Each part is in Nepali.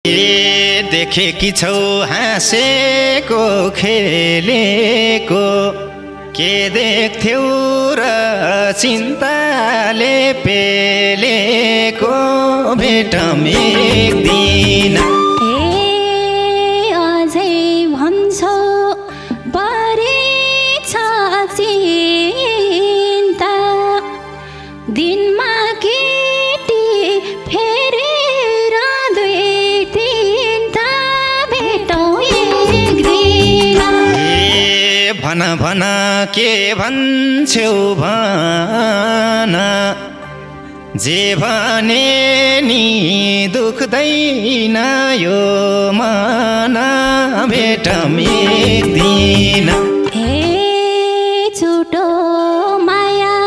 देखेकी छौ हाँसेको खेलेको के देख्थ्यौ र चिन्ताले पेलेको भेटौँ एक दिन। अझै भन्छौ बारे छ चिन्ता दिनमा केटी फेरेर दुई तिनता भेटौँ एक दिन। भन भन के भन्छौ भन जे भने नि दुख्दैन यो मन भेटौँ एक दिन। छुटो माया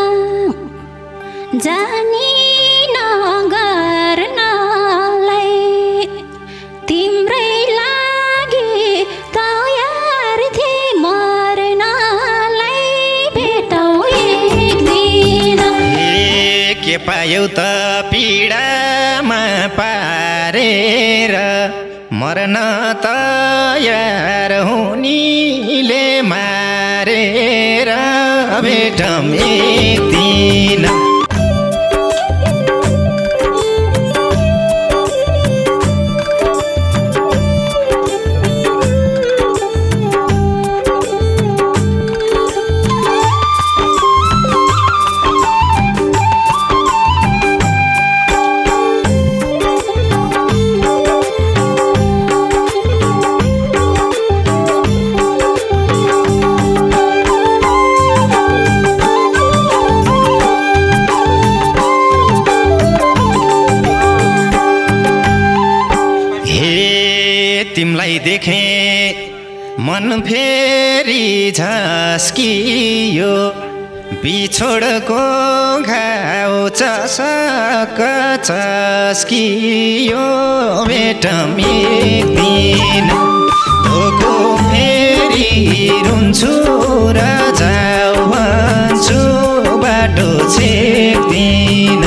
जानी नगर्नलाई तिम्रै लागि तयार थिए मर्नलाई भेटौँ एक दिन। के पायौ त पीडामा पारेर मर्न तयार हुनीले मारेर भेटौँ एक दिन। तिमलाई देखे मन फेरि झस्कियो बिछोडको घाउ चसक चस्कियो भेटौँ एक दिन। धोको फेरि रुन्छु र जाऊ भन्छु बाटो छेक्दिन।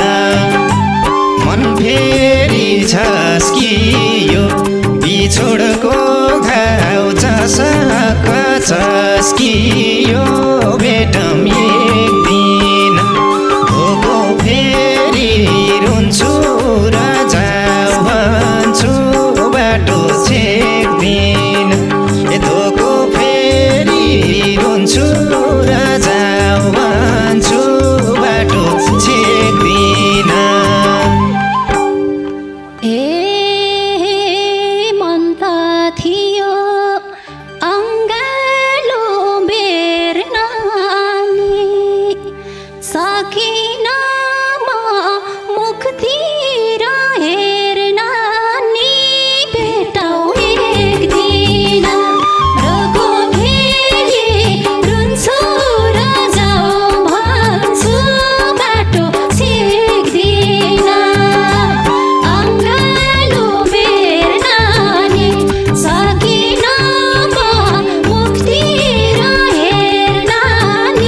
मन फेरि झस्कियो बिछोडको घाउ चसक चस्कियो भेटौँ एक दिन। धोको फेरि रुन्छु र जाऊ भन्छु बाटो छेक्दिन। धोको फेरि रुन्छु र जाऊ भन्छु बाटो छेक्दिन। सकिन म मुखतिर हेर्न नि भेटौँ एक दिन। रोको फेरि रुन्छु र जाऊ भन्छु बाटो छेक्दिन। अङ्गालो बेर्न नि सकिन म मुखतिर हेर्न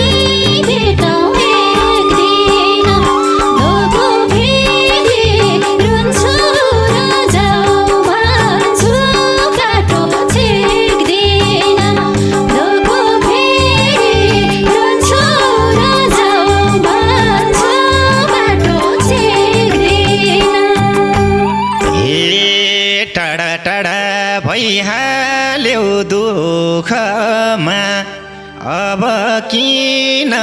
नि भेटौँ टाढा भइहाल्यो दुःखमा अब किन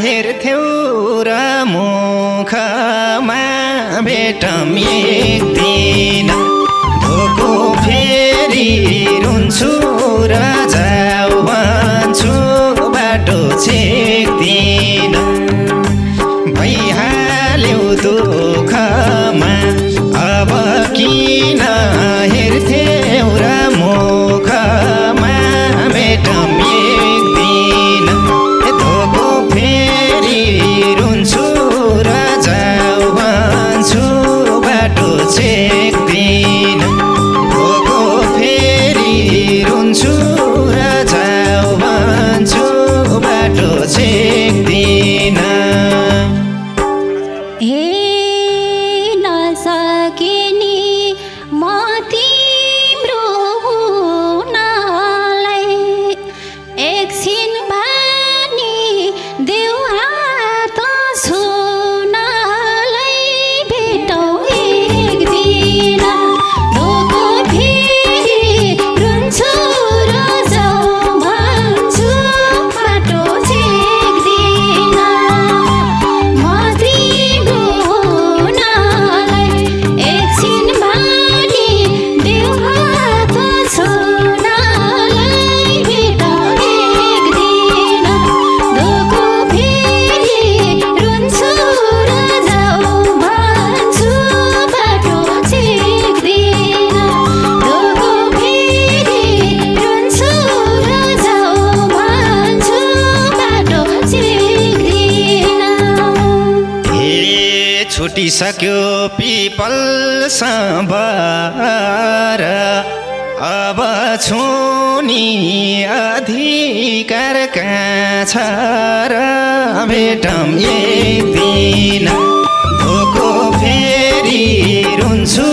हेर्थ्यौ र मुखमा भेटौँ एक दिन। धोको फेरि रुन्छु र जाऊ भन्छु बाटो छेक्दिन। भइहाल्यो दुःखमा अब किन हेर्थ्यौ र मुखमा भेटौँ एक दिन। धोको फेरि रुन्छु र जाऊ भन्छु बाटो छेक्दिन। सटिसक्यो पिपल सम्बर अब छुनी अधिकार कहाँ छ र भेटौँ एक दिन धोको फेरि रुन्छु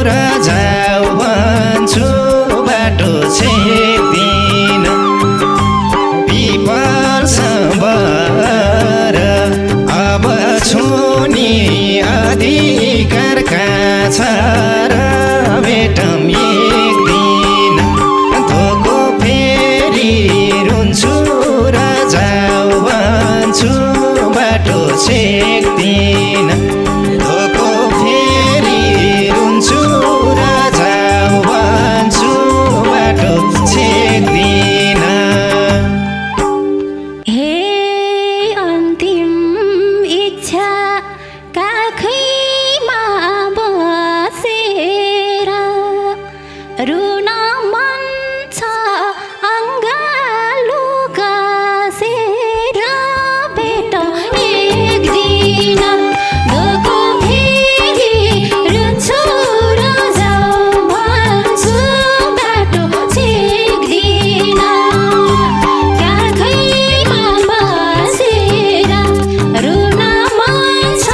र जाऊ भन्छु बाटो छेक्दिन पिपल सम्बर अब छुनी अधिकार कहाँ छ र भेटौँ एक दिन धोको फेरि रुन्छु र जाऊ भन्छु बाटो छेक्दिन धोको फेरि रुन्छु र जाऊ भन्छु बाटो छेक्दिन हे अन्तिम इच्छा काखैमा बसेर रुन मन छ अङ्गालो गाँसेर भेटौँ एक दिन धोको फेरि रुन्छु र जाऊ भन्छु बाटो छेक्दिन काखैमा बसेर रुन मन छ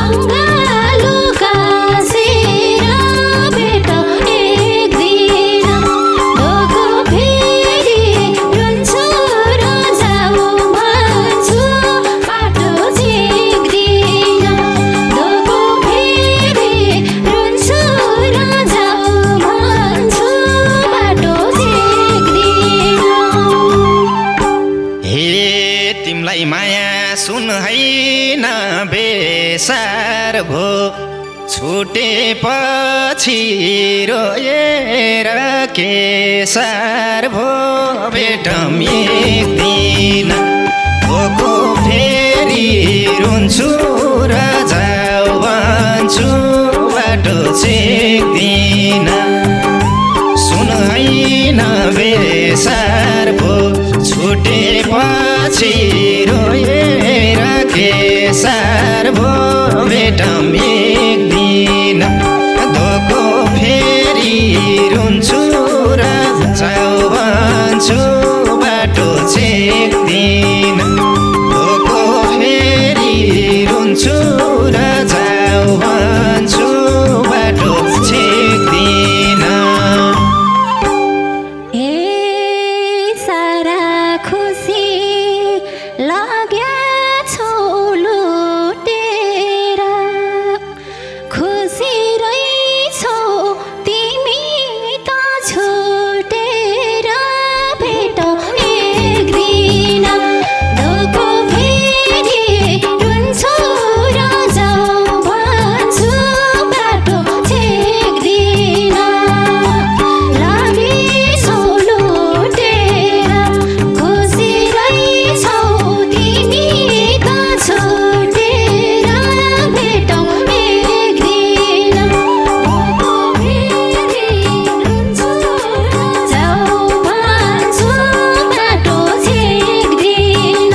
अङ्गालो गाँसेर भेटौँ एक दिन धोको फेरि रुन्छु र जाऊ भन्छु बाटो छेक्दिन धोको फेरि रुन्छु र जाऊ भन्छु बाटो छेक्दिन हे तिमलाई माया सुन हैन बेसार भो छुटेपछि रोएर के सार भो भेटौँ एक दिन धोको फेरि रुन्छु र जाऊ भन्छु बाटो छेक्दिन सुन हैन बेसार भो छुटेपछि रोएर के सार भो भेटौँ एक दिन धोको फेरि रुन्छु र जाऊ भन्छु बाटो छेक्दिन धोको फेरि रुन्छु र जाऊ भन्छु बाटो छेक्दिन ए सारा खुसी लाग्याछौ लुटेर खुसी रहेछौ तिमी त छुटेर भेटौँ एक दिन धोको फेरि रुन्छु र जाऊ भन्छु बाटो छेक्दिन लागेछौ लुटेर खुसी रहेछौ तिमी त छुटेर भेटौँ एक दिन धोको फेरि रुन्छु र जाऊ भन्छु बाटो छेक्दिन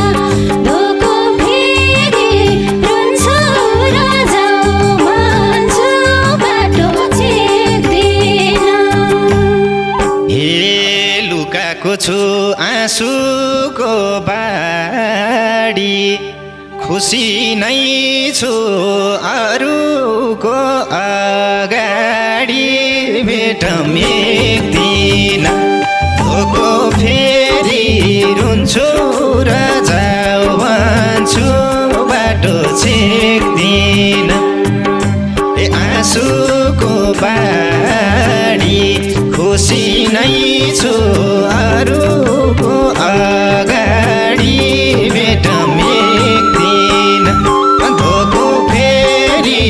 धोको फेरि रुन्छु र जाऊ भन्छु बाटो छेक्दिन हे लुकाको छु आँसुको बाडी खुसी नै छु अरूको अगाडि भेटौँ एक दिन धोको फेरि रुन्छु र जाऊ भन्छु बाटो छेक्दिन ए आँसुको बाडी खुसी नै छु अरूको अगाडि भेटौँ एक दिन धोको फेरि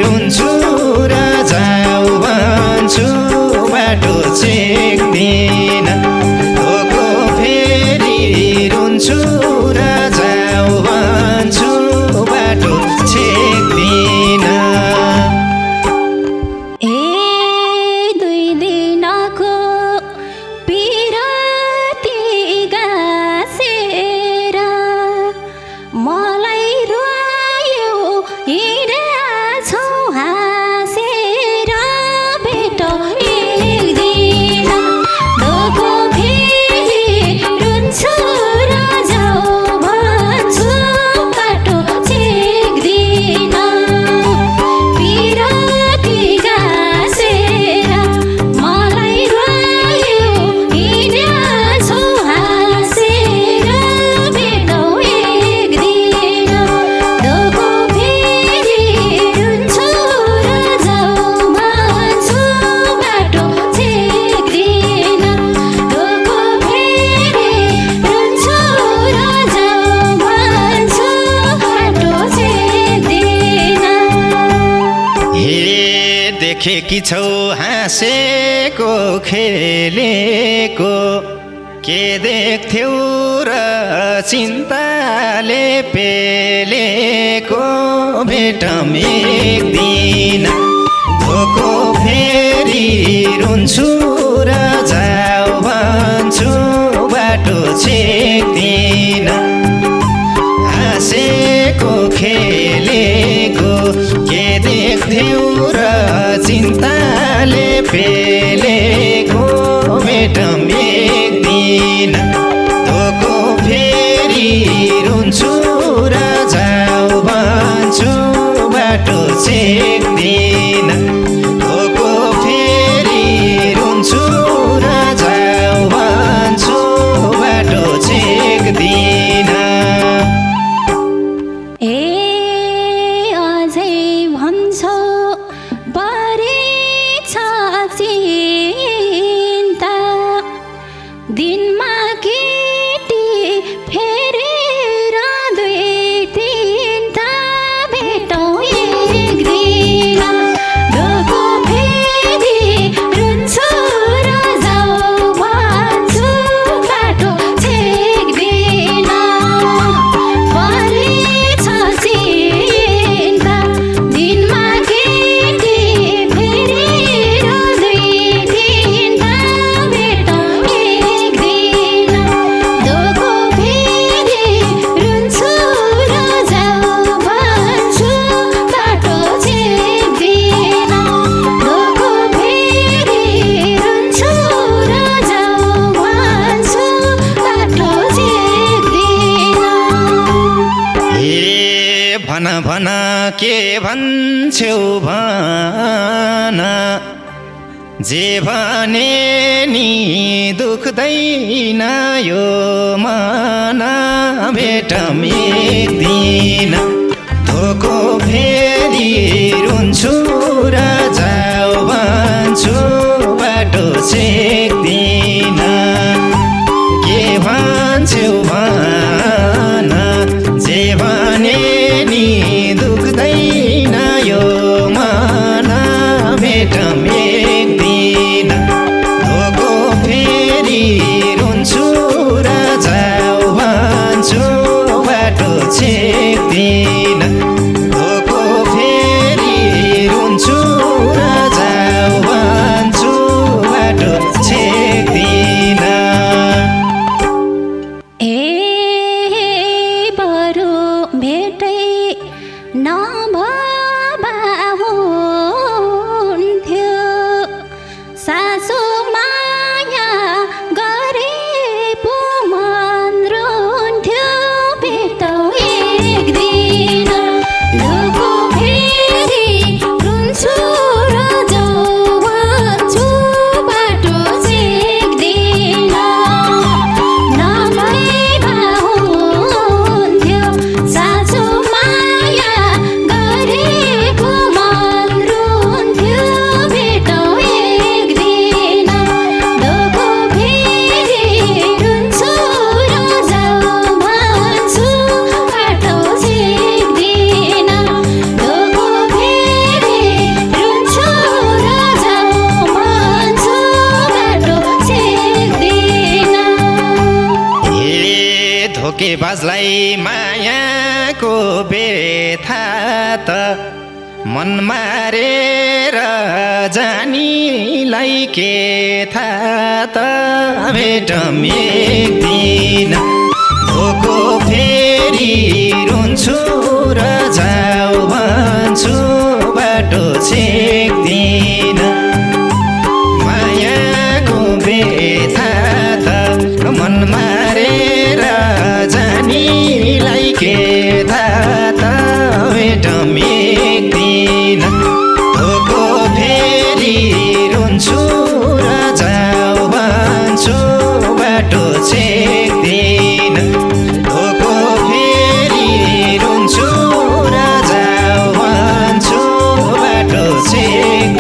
रुन्छु र जाऊ भन्छु बाटो छेक्दिन धोको फेरि रुन्छु र जाऊ भन्छु बाटो छेक्दिन ए दुई दिनको पिरा देखेकी छौ हाँसेको खेलेको के देख्थ्यौ र चिन्ताले पेलेको भेटम एक दिन धोको फेरि रुन्छु र जाऊ भन्छु बाटो छेक्दिन हाँसेको खेलेको के देख्थ्यौ र चिन्ताले पेलेको भेटम एक दिन धोको फेरि रुन्छु र जाऊ भन्छु बाटो छेक्दिन धोको फेरि रुन्छु र जाऊ भन्छु बाटो छेक्दिन भन के भन्छौ भन जे भने नि दुख्दैन यो मन भेटम एक दिन धोको फेरि रुन्छु र जाऊ भन्छु बाटो छेक्दिन के भन्छौ भन जे भने नि दुख्दैन यो मन भेटम एक दिन धोको फेरि रुन्छु र जाऊ भन्छु बाटो छेक्दिन धोको फेरि रुन्छु र जाऊ भन्छु बाटो छेक्दिन धोकेबाजलाई मायाको बेथा त मन मारेर जानीलाई के थाहा त भेटम एक दिन धोको फेरि रुन्छु र जाऊ भन्छु बाटो छेक्दिन मायाको बेथा त मन मारेर जानीलाई के थाहा त भेटम एक दिन धोको फेरि रुन्छु र जाऊ भन्छु बाटो छेक्दिन धोको फेरि रुन्छु र जाऊ भन्छु बाटो छेक्दिन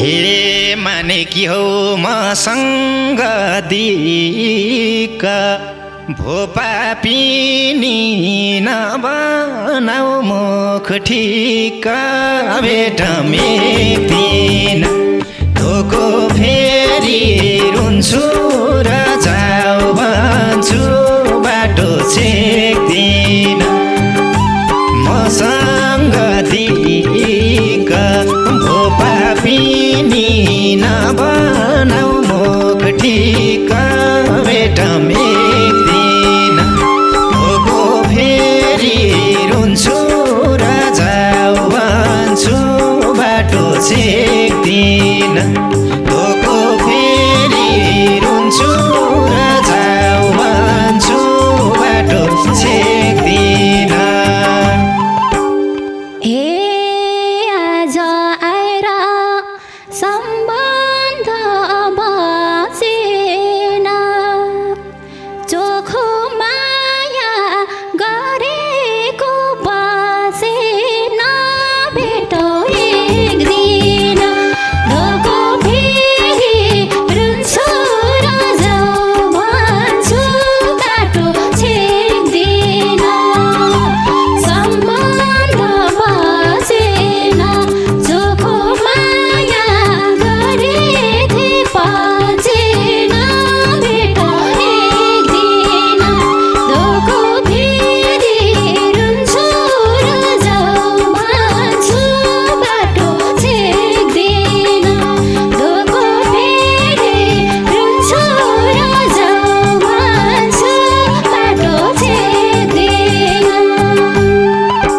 हे माने कि हौ मसँग दिक भोपा पिनी नबनाऊ मुख ठिक भेट मेक्दिन धोको फेरि रुन्छु र जाऊ भन्छु बाटो छेक्दिन मसँग दिक भोपा पिनी नबनाऊ मुख ठिक भेट मेक्दिन धोको फेरि रुन्छु र जाऊ भन्छु बाटो छेक्दिन धोको फेरि रुन्छु र जाऊ भन्छु बाटो छेक्दिन आज आएर सम्बन्ध बसेन चोखो माया गरेको बसेन भेटो एक दिन धोको फेरि रुन्छु र जाऊ भन्छु बाटो छेक्दिन सम्बन्ध बसेन चोखो माया गरेथे पचेन भेटो एक दिन धोको फेरि रुन्छु र जाऊ भन्छु बाटो छेक्दिन धोको फेरि रुन्छु र जाऊ भन्छु बाटो छेक्दिन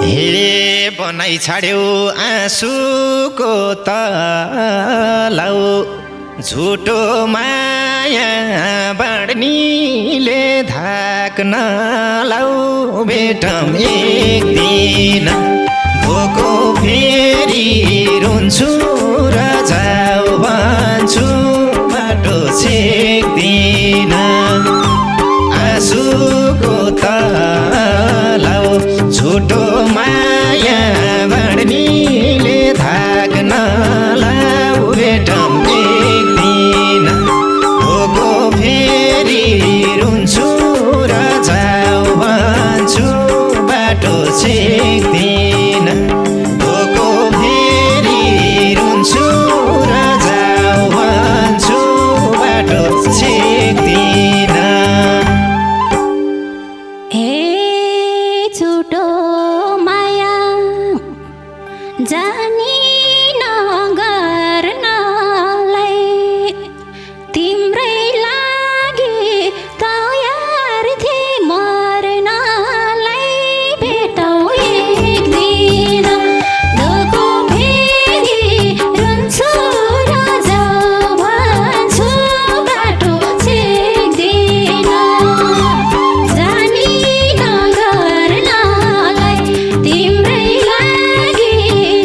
हे बनाइ छाड्यौ आँसुको तलाउ झुटो माया बाँड्नीले धाक नलाउ भेटम एक दिन धोको फेरि रुन्छु र जाऊ भन्छु बाटो छेक्दिन आँसुको तलाउ झुटो माया बाँड्नीले धाक नलाउ भेटम एक दिन धोको फेरि रुन्छु र जाऊ भन्छु बाटो छेक्दिन धोको फेरि रुन्छु र जाऊ भन्छु बाटो छेक्दिन झुटो माया जानी नगर्नलाई तिम्रै लागि तयार थिए मर्नलाई भेटौ एक दिन धोको फेरि रुन्छु र जाऊ भन्छु बाटो छेक्दिन जानी नगर्नलाई तिम्रै लागि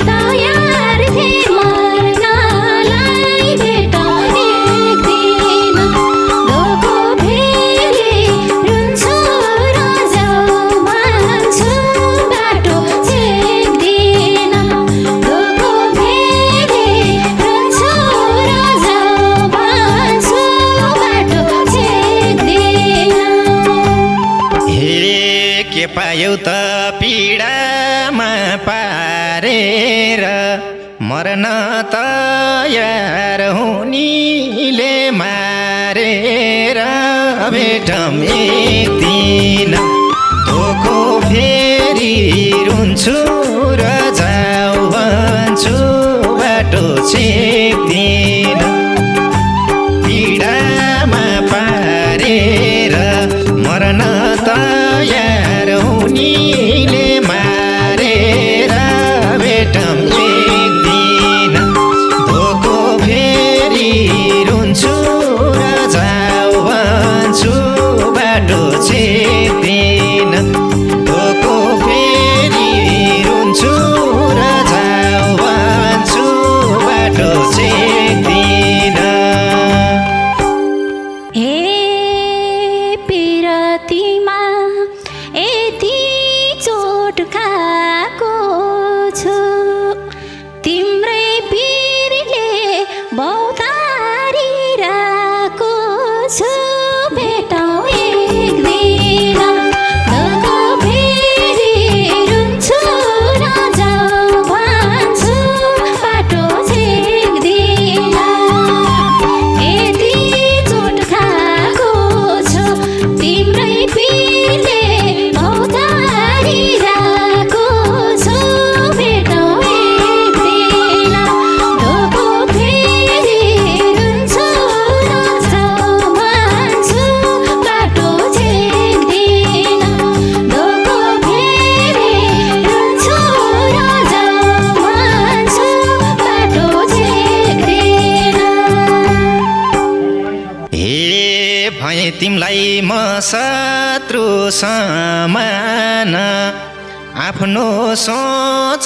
तयार थिए मर्नलाई भेटौ एक दिन धोको फेरि रुन्छु र जाऊ भन्छु बाटो छेक्दिन धोको फेरि रुन्छु र जाऊ भन्छु बाटो छेक्दिन हे के पायौ त पीडामा पारेर मर्न तयार हुनीले मारेर भेटम एक दिन धोको फेरि रुन्छु र जाऊ भन्छु बाटो छेक्दिन पीडामा पारेर मर्न तयार हुनीले मारेर भेटम एक दिन धोको फेरि रुन्छु र जाऊ भन्छु बाटो छेक्दिन धोको फेरि रुन्छु र जाऊ भन्छु बाटो छेक्दिन बौतारिरहेको छु भेटौँ एक दिन धोको फेरि रुन्छु र जाऊ भन्छु बाटो छेक्दिन यति चोट खाएको छु तिम्रै पिरले बौतारिरहेको छु भेटौँ एक दिन धोको फेरि रुन्छु र जाऊ भन्छु बाटो छेक्दिन धोको फेरि रुन्छु र जाऊ भन्छु बाटो छेक्दिन हे भए तिमलाई म शत्रु समान आफ्नो सोच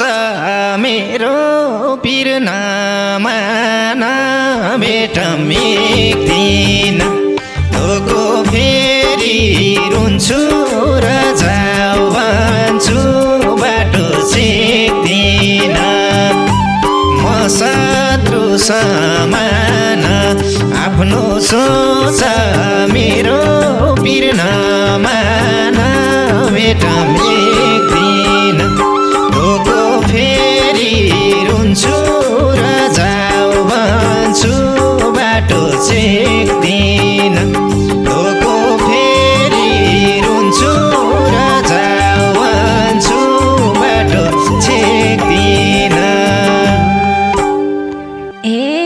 मेरो पिर नमान भेटौँ एक दिन धोको फेरि रुन्छु र जाऊ भन्छु बाटो छेक्दिन म शत्रु समान आफ्नो सोच मेरो पिर नमान भेटौँ एक दिन धोको फेरि रुन्छु र जाऊ भन्छु बाटो छेक्दिन धोको फेरि रुन्छु र जाऊ भन्छु बाटो छेक्दिन ए